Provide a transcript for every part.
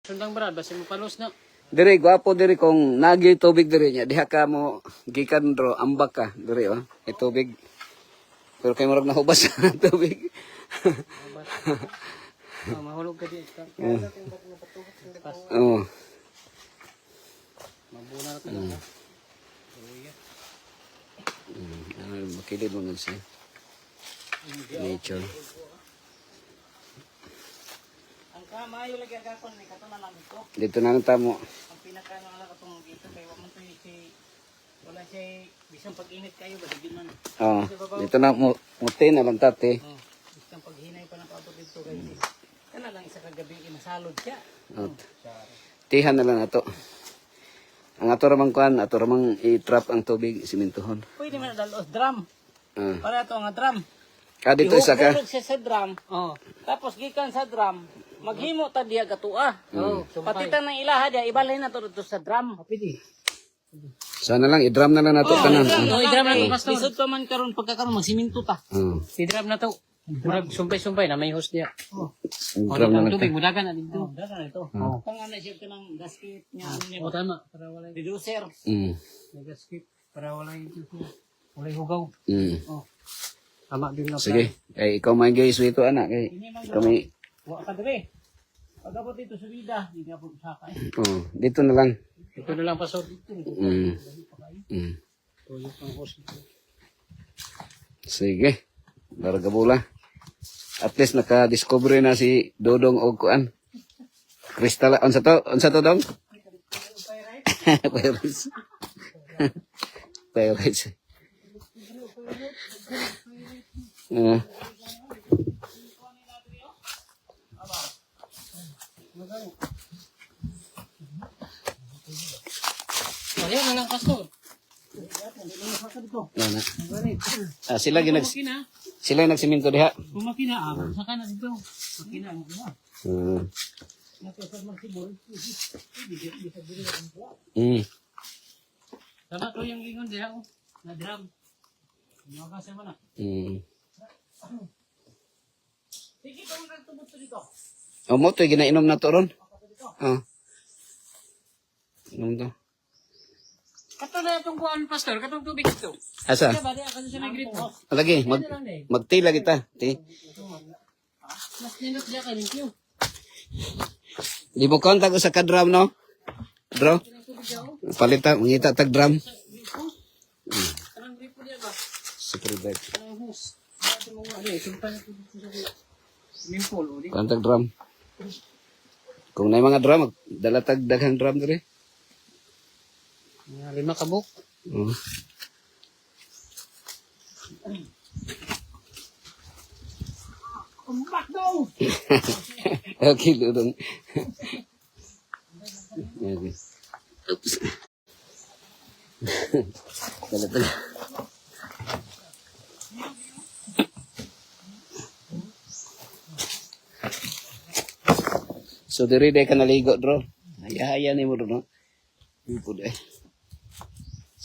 Sundang brad, basta mo palos na. Diri gwapo diri kung nagi tubig diri nya diha ka mo gikan ro ambak ka diri oh. Ay tubig. Pero kay murag nahubas ang tubig. Mahulog ka di. Oh. Mabuna na ka na. Makilid mo nun siya. Nature. Ang kamayo lagi agakon ni kato na lang ito. Dito na lang tamo. Ang pinakano ala katong dito kay wa man to si wala siya bisang pag-init kayo ba di man. Oh. Dito na muti na lang tate. Oh. Bisang paghinay pa na paabot dito kay. Kana lang isa ka gabi masalod siya. Oh. Tihan na lang ato. Ang ato ramang kuan, ato ramang i-trap ang tubig, simintuhon. Pwede man dalos drum. Ah. Para to nga drum. Dito isa ka. Ihulog siya sa drum. Oh. Tapos gikan sa drum, maghimo ta diha gatua. Oh. Patitan ng ilaha diha ibalay na to dito sa drum. Pwede. Sana lang i-drum na lang nato tanan. No, i-drum na to pastor. Lisod pa man karon pagkakaroon magsiminto ta. Oh. I-drum na to. Murag sumpay-sumpay na may host diha. Oh. Drum na Ang lang. tubig mudagan na dito. Mudagan na ito. Kung ano siya ka ng gasket niya ano niya. Tama para wala reducer. May gasket para wala wala hugaw. Oh. Tama din na. Sige. Kay ikaw may guys ito anak kay kami. Wa ka dire. Pag abot dito sa vida, hindi ka po saka eh. Oh, dito na lang. Ito na lang pasod dito. Tuyo pang host dito. Sige. Baragabula. At least naka-discover na si Dodong og kuan. Kristal on sa to dong? Pirates. Pirates. Ayan na lang pastor. Sila nagsiminto diha. Kung makina, saka na dito. Makina mo na. Tama to yung lingon diha oh. Na drum. Nakasa mo na. Sige, kung nagtubot to dito. O mo to ginainom na to ron. Oh. Inom to. Kato na itong kuhaan, pastor. Katong tubig ito. Asa? Kaya ba, di ako sa nag-grip mo. Lagi magtila kita, ti. Mas nindot diya ka, thank you. Di mo kontak sa ka-drum no? Bro. Palita mangita tag drum. Karang grip mo diya ba? Super bad. Karang hose. Bakit mo nga, sumpa na ito sa swimming pool, uli. Kontak drum. Kung na mga drum, dala tag daghang drum dire. 5 kabuk. Kumbak daw! Okay, Dudong. Okay. Oops. Tala. So, diri day ka naligo, bro. Haya-haya ni mo, no? Ipod eh.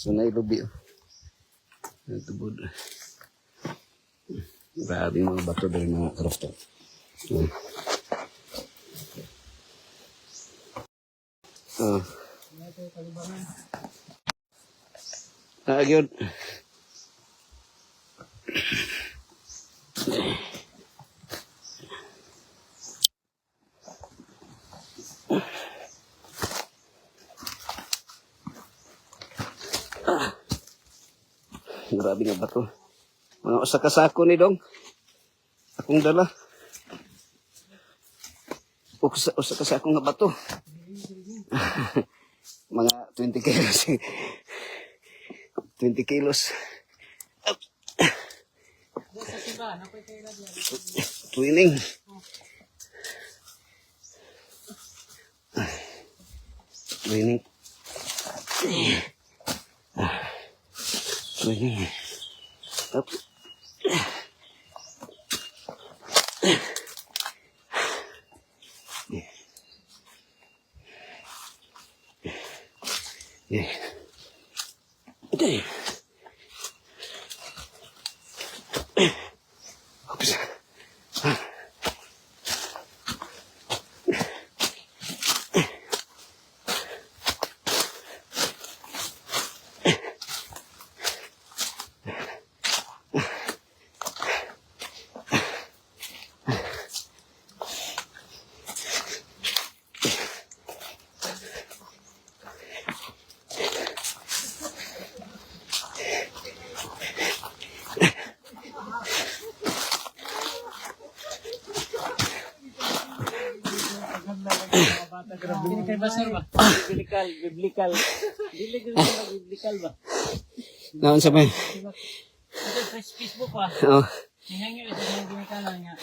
So, nailubi, oh. Natubod. Grabe mga bato dari mga crafter. Yun. Grabe nga bato. Mga usa ka sako ni dong. Akong dala. Usa ka sako nga bato. Mga 20 kilos. 20 kilos. Twinning. Twinning. Twinning. Up. Yeah. Okay. Oops. Kini kay Basur ba? Biblical. Dili gyud biblical ba? Naon sa may? Ito Facebook ba? Oh. Hinangyo ito ng ginikanan niya.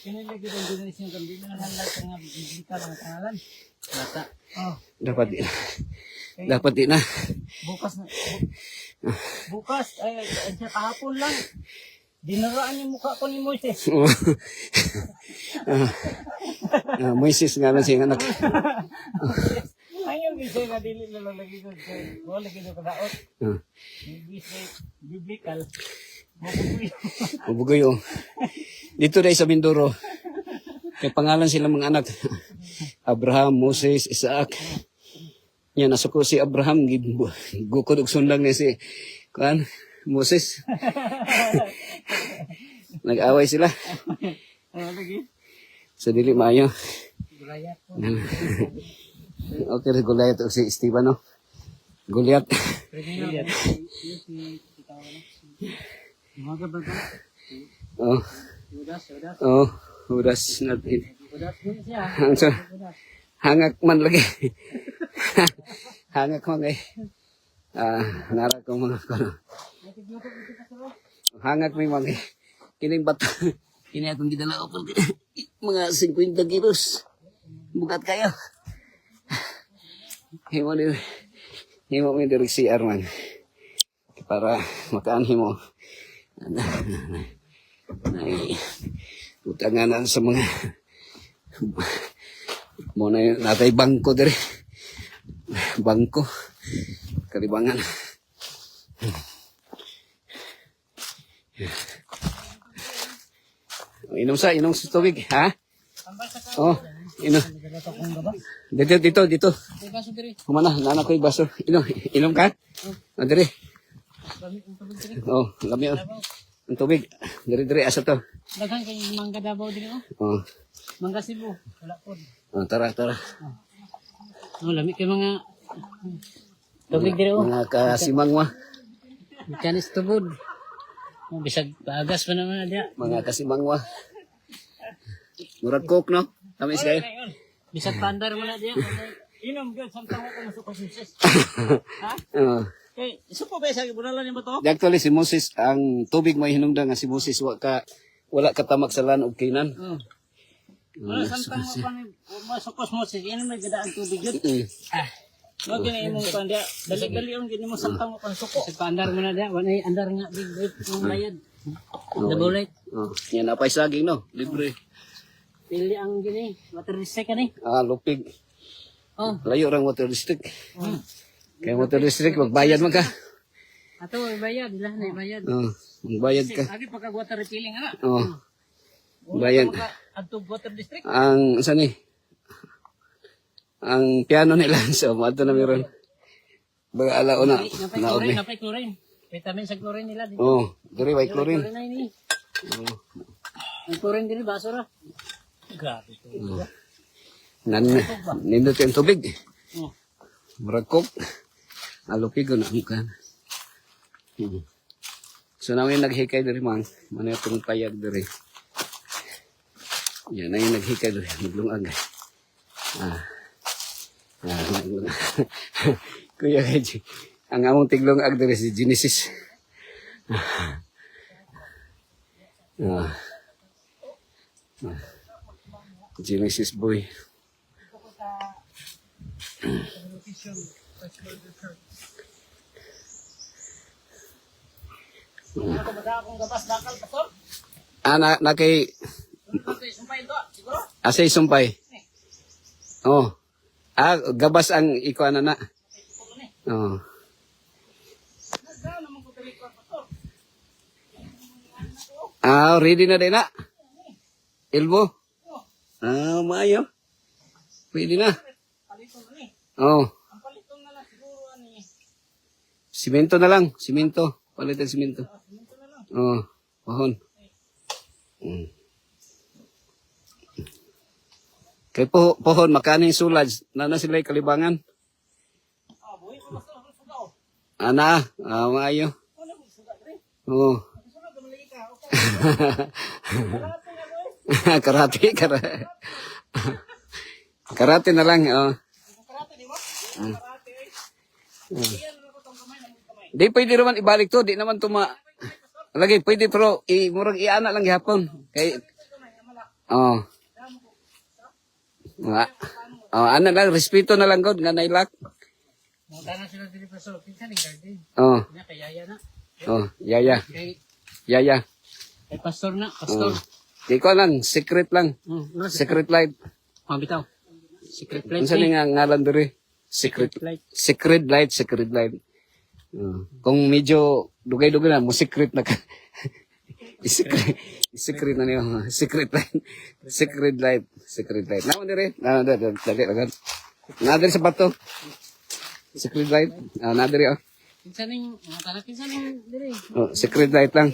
Kinilig yung generation kung di na nalang nga biblical ang pangalan. Bata. Oh. Dapat di na. Dapat di na. Bukas, ay, kahapon lang. Dinaraan yung mukha ko ni Moises. Moises nga lang siya anak. Ayaw gisay na dili na lang lagi ko. Wala lagi ko kadaot. Gisay, biblical. Mabugoy. Dito dahil sa Mindoro. Kay pangalan sila mga anak. Abraham, Moses, Isaac. Yan, nasuko si Abraham. Gukod og sundang niya si Moses. Nag-away sila. Sa dili maayo. Okay, Goliath o si Estebano. Goliath. Oh. Oh, udas natin. Hangak man lagi. Hangak man lagi. Nara ko mga kono. Hangak may mga kining bato. Kini akong gidala upal mga 50 kilos. Bukat kayo. Himo mi diri si Arman. Para makaanhi mo. Utanganan sa mga mo na natay bangko diri. Bangko. Kalibangan. Inom sa tubig, ha? Oh, inom. Dito. Kumana, nana ko yung baso. Inom ka? Oh, diri. Oh, lami ang tubig. Diri, asa to. Daghang kay mangga Davao dili oh. Oh. Mangga Cebu, wala pod. Oh, tara. Oh, lami kay mga tubig diri oh. Mga kasimangwa. Mekanis tubod. Oh, bisag paagas pa naman dia. Mga kasimangwa. Murag coke, no? Tamis kayo. Bisag pandar mo na dia. Inom gyud samtang ako masuko susis. Ha? Oh. Kay suko ba sa bunalan ni ba to? Actually, si Moses, ang tubig may hinungdan nga si Moses wala katamag sa lan og kinan. Wala samtang mo pa ni masukos mo sige inom may gadaan tubig gyud. Wag gina imong panda. Dali-dali ang gini mo samtang mo pan suko. Sa pandar mo na dia, wala andar nga big yung bayad. Double light. Oh, yan na pay saging no, libre. Pili ang gini, water district ani. Lupig. Oh. Layo rang water district. Kaya water district magbayad man ka. Ato may bayad, ila na bayad. Magbayad ka. Agi pagka water refilling ana. Bayad. Adto water district. Ang sani? Ang piano nila so ato na meron. Baga ala una. Napay chlorine. Vitamin sa chlorine nila dito. Diri way chlorine. Ang chlorine dili basura. Grabe to. Nindot yung tubig. Marakok. Alupig ko na mukan. So namin naghikay diri man. Mano itong payag diri. Yan na yung naghikay diri. Maglungag. Kuya Kaji. Ang among tiglungag diri si Genesis. Genesis boy. Na kay asay sumpay. Oh. Gabas ang ikuan na. Oh. Ready na din na. Elbow. Maayo. Pwede na. Oh. Ang paliton na lang siguro ani. Simento na lang. Simento. Palitan simento. Simento na lang. Pahon. Kay pohon, makaning sulad. Na sila'y kalibangan. Buhay ko basta ako sugaw. Ana, maayo. Wala mo sugaw rin. Oo. Sugaw ka malagi ka. Okay. Karate. Karate na lang, oh. Karate, di ba? Mm. Karate, eh. Mm. Iyan na ko itong kamay ng kamay. Di pwede naman ibalik to, di naman to lagi pwede pero murag iana lang gihapon. Kay oh. Ano lang respeto na lang gud nga nailak. Mga na sila dili paso, kinsa ni garden. Oh. Nya kay yaya na. Oh, yaya. Kay Yaya. pastor na, pastor. Di ko lang, secret lang. Secret life. Bitaw. Secret place. Unsa ni nga ngalan diri? Secret light. Secret light, secret life. Kung medyo dugay-dugay na mo secret na ka. secret na niyo. Secret life. Secret life. Secret life. Naman diri. Dali agad. Na diri sa bato. Secret life. Na diri oh. Kinsa ning kinsa ning diri. Oh, secret life lang.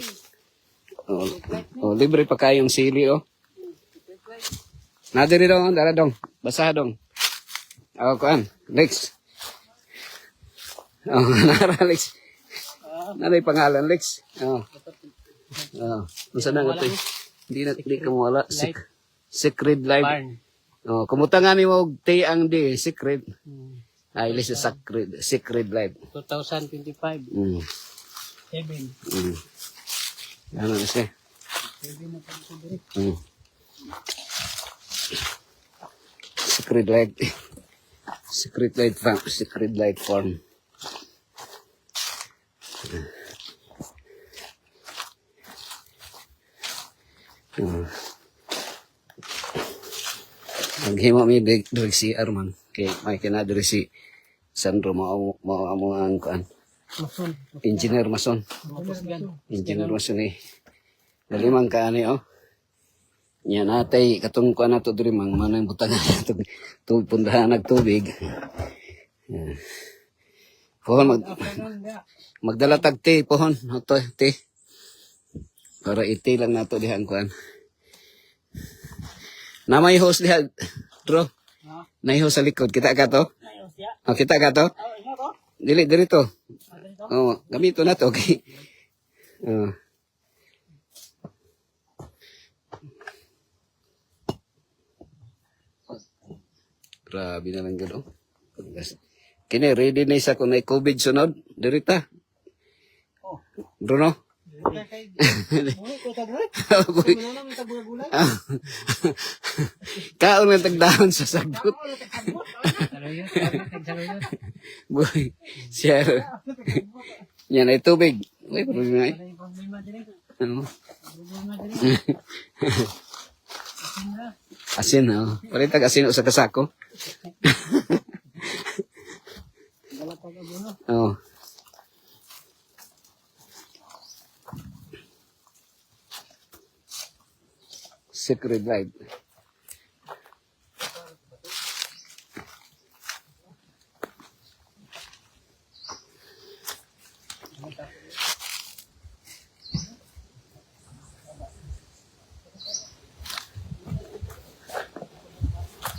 Oh, libre pa kayong sili oh. Na diri dong, dala dong. Basaha dong. Kuan. Next. Oh, nara Lex. Nanay pangalan Lex. Oh. Unsa na nga to? Hindi ka mawala. Secret life. Oh, kumuta nga ni mo tiyang di secret. Ay list secret life. 2025. 7. Ano na siya? 7 na pa diri. Secret life. Secret life farm. Secret life farm. Naghimo mi direk si Arman kay may kinadiri si Sandro mao ang kuan Mason. engineer mason engineer mason eh nalimang ka ani oh nya natay katong kuan nato diri mang manang butangan nato pundahan nagtubig pohon magdala tag te pohon ato te para iti lang nato diha ang kuan na may host diha bro nay host sa likod kita ka to kita ka to dili to gamito na to okay grabe na lang gano'n. Kini, ready na isa kung may COVID sunod. Dirita. Bruno? Kaon nga tagdahon sa sagot. Boy, siya. Yan ay tubig. Uy, problema ay. Ano? Asin, oh. Palitag asin sa kasako. Oh. Secret life.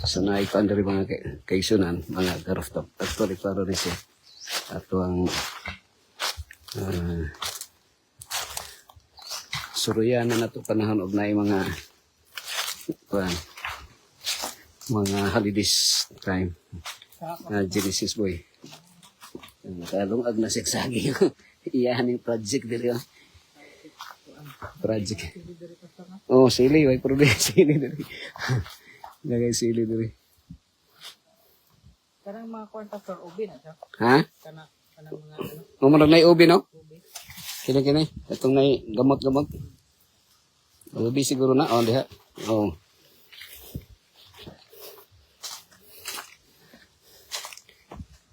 Sanay ko ang dari mga kaisunan, mga garooftop. Actually, paro rin siya. Ato ang suruyanan na ito panahon of na yung mga holidays time. Genesis boy. Kalungag na siksagi yung iyahan yung project dili oh. Project. Oh, sili, way problema sili dili. Lagay sili dili. Kanang mga kwarta for ubi na siya. Ha? Kanang mga ano. Umarag na ubi no? Kini. Itong na gamot. Ubi siguro na. Oh, diha. Oh.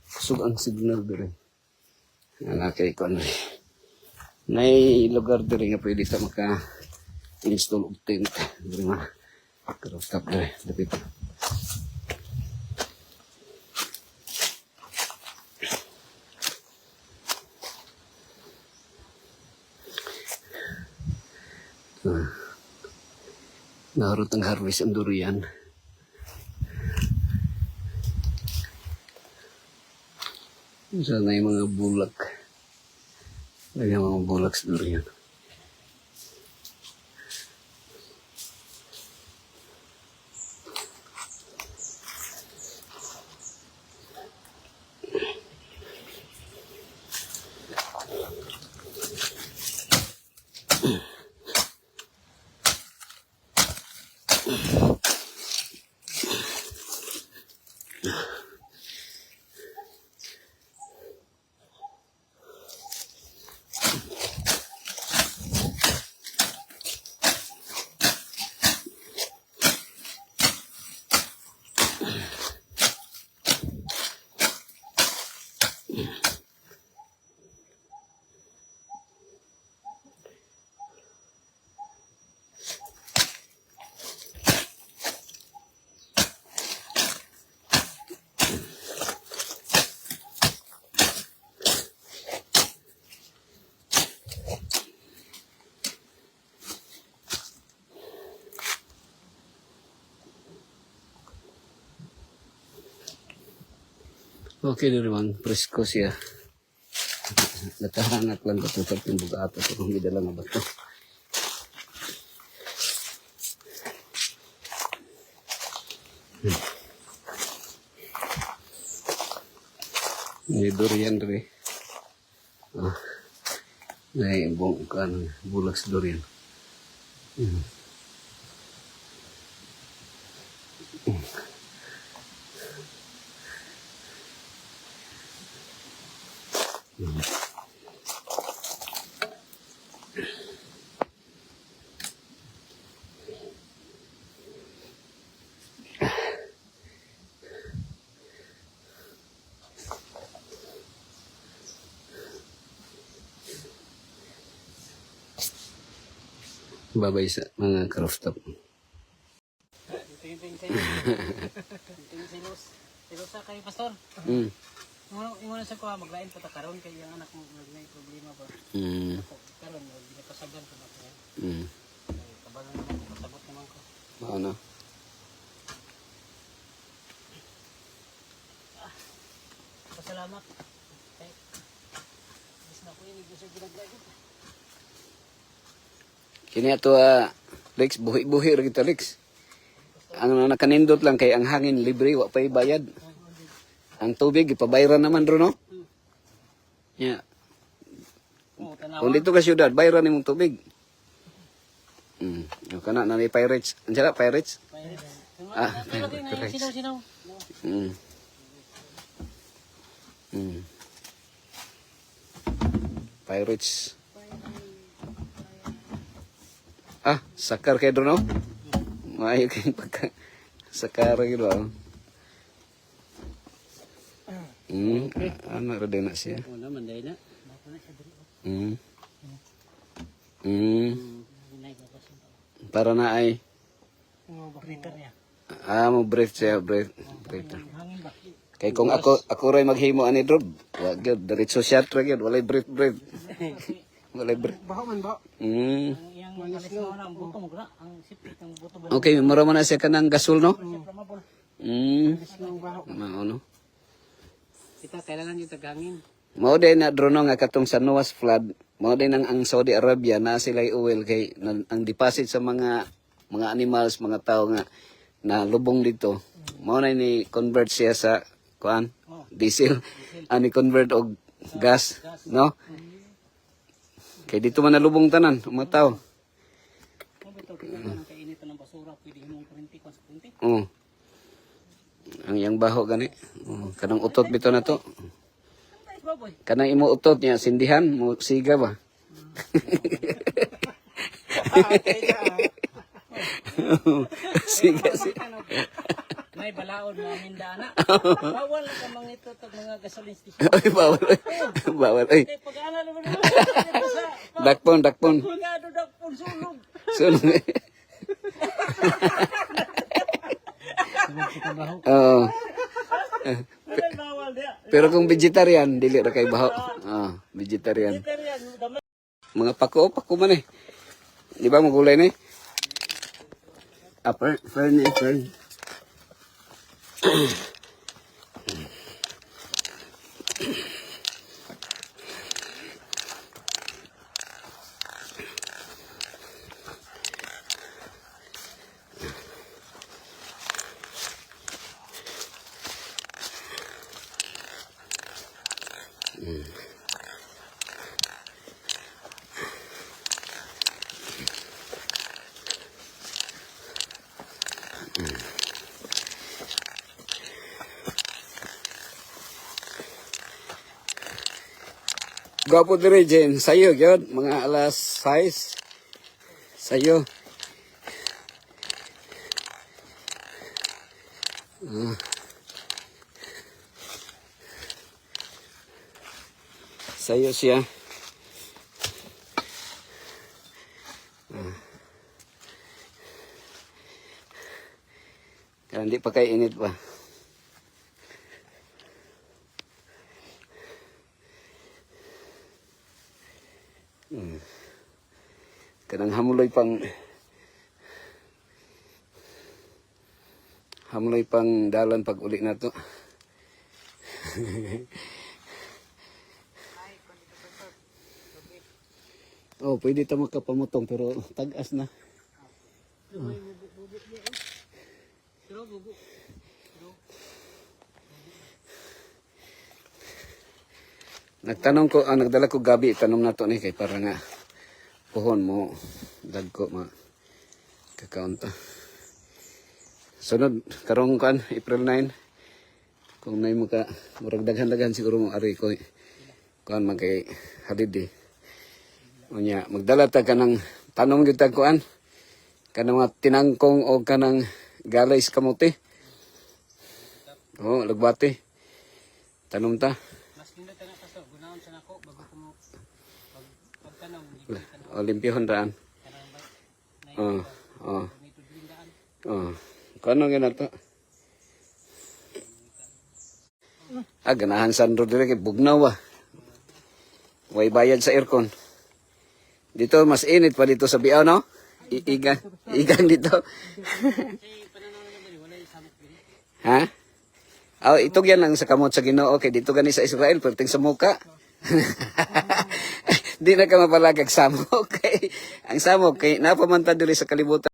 Sug ang signal diri. Nakay ko ano. Nay lugar diri nga pwede sa maka-install og tent. Diri nga. Rooftop diri. Dapit. Narot ang harvest ang durian. Sana yung mga bulak. Lagyan mga bulak sa durian. Okay na naman, presko siya. Natahanak lang ko sa yung bugato ko kung gidala nga ba ito. May durian rin. Ah, may bulag sa durian. Babay sa mga rooftop. Ito yung sa'yo. Ito yung silos kayo, Pastor. Yung una sa ko, maglain po ta karon kay yung anak mo may problema ba? Karon, hindi na pasagan ko na po. Kabalan naman ko, pasabot naman ko. Ano? Pasalamat. Okay. Bis na ko yun, hindi siya ginaglagot. Kini ato Lex, buhi-buhi ra kita Lex. Ang nakanindot lang kay ang hangin libre, wa pay bayad. Ang tubig ipabayran naman ro no? Yeah. Kung dito ka syudad, bayaran nimong tubig. Yung kana na ni Pirates. Andiyan Pirates? Pirates. Sinaw. Pirates. Sakar kayo doon, no? Maayo kayong pagka... Sakar kayo doon. Ano rin na siya? Wala, manday na. Para na ay... Breather niya. Mo breath siya, breath. Hangin ba? Kay kung ako ray maghimo ani drog, wag gyud diretso shot ra gyud, walay breath. Walay breath. Baho man ba? Yang alis mo na ang buto mo gra, ang sipit ng buto ba? Okay, mara man na siya kanang gasol, no? Flammable. Mao no. Kita kailangan yung tagangin. Mao din na drono nga katong sa Noah's flood, mao din ang Saudi Arabia na sila oil kay ang deposit sa mga animals, mga tao nga na lubong dito. Mao na ni convert siya sa kuan, diesel, ani convert og gas, no? Kay dito man nalubong tanan, mga tao. Ito kinahanglan kay init ng basura, pwede himong 20 kon sa 20. Ang yang baho gani. Kanang utot bito na to. Baboy. Kanang imo utot niya sindihan mo siga ba? Siga. May balaod mo aminda na. Bawal na ka mangito tag mga gasoline station. Ay, bawal. Bawal. Ay, Pag-ana naman dakpon. Pagado dakpon sulog. Sunod. Oo. Bawal dia. Pero kung vegetarian, dili ra kay baho. Vegetarian. Mga pako man eh. Di ba magulay ni? Fern. Gwapo dire Jen, sayo gyud mga alas 6. Sayo. Sayo siya. Kaya hindi pa kayo init pa. Kanang hamuloy pang dalan pag uli na to. Oh, pwede ta makapamutong pero tagas na. Pero bugo. Nagtanong ko, nagdala ko gabi, tanong na to ni kay para nga puhon mo, dagko ma kakaunta. Sunod, karong kan, April 9, kung may maka, murag daghan-daghan siguro mo ari ko, kuan man kay halidi. Unya, magdala ta kanang tanong gyud ta kuan, kanang mga tinangkong o kanang galay sa kamote. Oh, lagbati. Tanong ta. Mas pindot na pasto, gunahon sa nako bago ko mo pagtanong Olimpiyahon raan. kanang Oh. Oh. Kano nga na to? Ganahan San Rodrigo, bugnaw ba? Way bayad sa aircon. Dito, mas init pa dito sa Biao, no? Igang dito. Ha? Oh, ito yan lang sa kamot sa Ginoo. Okay, dito gani sa Israel, perting sa muka. Di na ka mapalagag samok. Okay. Ang samok, kay napamantad dili sa kalibutan.